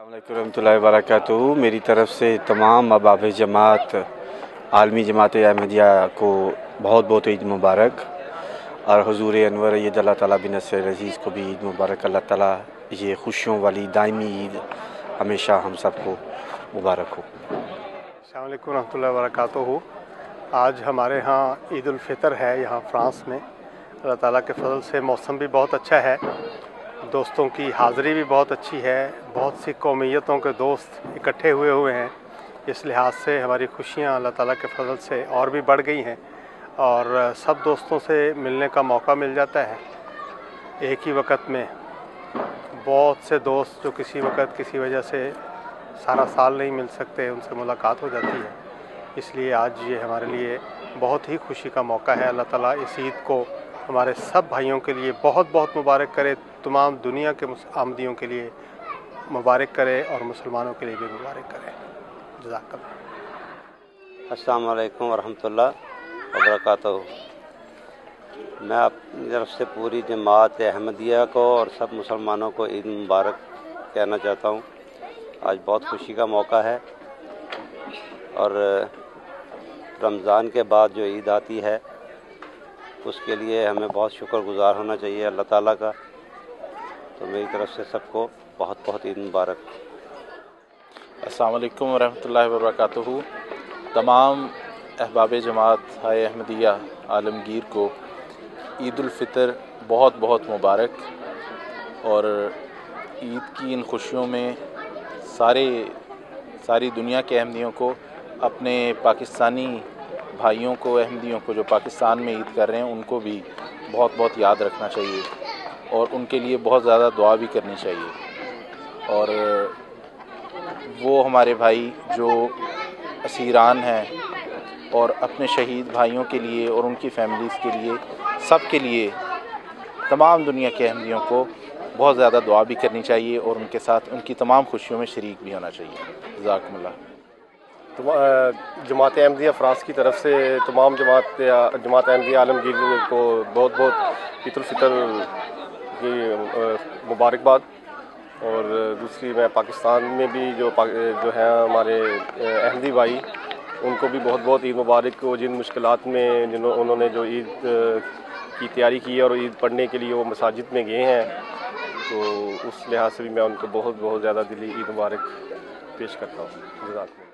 अस्सलाम वालेकुम रहमतुल्लाहि व बरकातुहू। मेरी तरफ से तमाम अहबाब जमात आलमी जमात अहमदिया को बहुत बहुत ईद मुबारक और हुजूर अनवर ईद अल्लाह ताला बिन नसर अज़ीज़ को भी ईद मुबारक। अल्लाह ताला ये खुशियों वाली दायमी ईद हमेशा हम सबको मुबारक हो। अस्सलाम वालेकुम रहमतुल्लाहि व बरकातुहू। आज हमारे यहाँ ईद उल फितर है यहाँ फ्रांस में। अल्लाह ताला के फजल से मौसम भी बहुत अच्छा है, दोस्तों की हाज़िरी भी बहुत अच्छी है, बहुत सी कौमियतों के दोस्त इकट्ठे हुए हैं। इस लिहाज से हमारी खुशियाँ अल्लाह ताला के फजल से और भी बढ़ गई हैं और सब दोस्तों से मिलने का मौका मिल जाता है एक ही वक्त में। बहुत से दोस्त जो किसी वक्त किसी वजह से सारा साल नहीं मिल सकते, उनसे मुलाकात हो जाती है। इसलिए आज ये हमारे लिए बहुत ही खुशी का मौका है। अल्लाह ताला इस ईद को हमारे सब भाइयों के लिए बहुत बहुत मुबारक करे, तमाम दुनिया के आमदियों के लिए मुबारक करे और मुसलमानों के लिए भी मुबारक करे। जज़ाकल्लाह। अस्सलाम वालेकुम वरहमतुल्लाह वबरकातुहू। मैं अपनी तरफ से पूरी जमात अहमदिया को और सब मुसलमानों को ईद मुबारक कहना चाहता हूँ। आज बहुत खुशी का मौका है और रमज़ान के बाद जो ईद आती है उसके लिए हमें बहुत शुक्रगुज़ार होना चाहिए अल्लाह ताला का। तो मेरी तरफ से सबको बहुत बहुत ईद मुबारक। अस्सलाम वालेकुम रहमतुल्लाहि व बरकातुहू। तमाम अहबाब जमात हाय अहमदिया आलमगीर को ईद उल फितर बहुत बहुत मुबारक। और ईद की इन खुशियों में सारी दुनिया के अहमदियों को, अपने पाकिस्तानी भाइयों को, अहमदियों को जो पाकिस्तान में ईद कर रहे हैं, उनको भी बहुत बहुत याद रखना चाहिए और उनके लिए बहुत ज़्यादा दुआ भी करनी चाहिए। और वो हमारे भाई जो असीरान हैं और अपने शहीद भाइयों के लिए और उनकी फैमिलीज़ के लिए, सब के लिए, तमाम दुनिया के अहमदियों को बहुत ज़्यादा दुआ भी करनी चाहिए और उनके साथ उनकी तमाम खुशियों में शरीक भी होना चाहिए। जज़ाकुमुल्लाह। जमात अहमदिया फ़्रांस की तरफ से तमाम जमात अहमदिया आलमगीर को बहुत बहुत ईद उल फितर की मुबारकबाद। और दूसरी मैं पाकिस्तान में भी जो हैं हमारे अहमदी भाई, उनको भी बहुत बहुत ईद मुबारक। वो जिन मुश्किलात में उन्होंने जो ईद की तैयारी की है और ईद पढ़ने के लिए वो मसाजिद में गए हैं, तो उस लिहाज से भी मैं उनको बहुत बहुत ज़्यादा दिली ईद मुबारक पेश करता हूँ। जज़ाकल्लाह।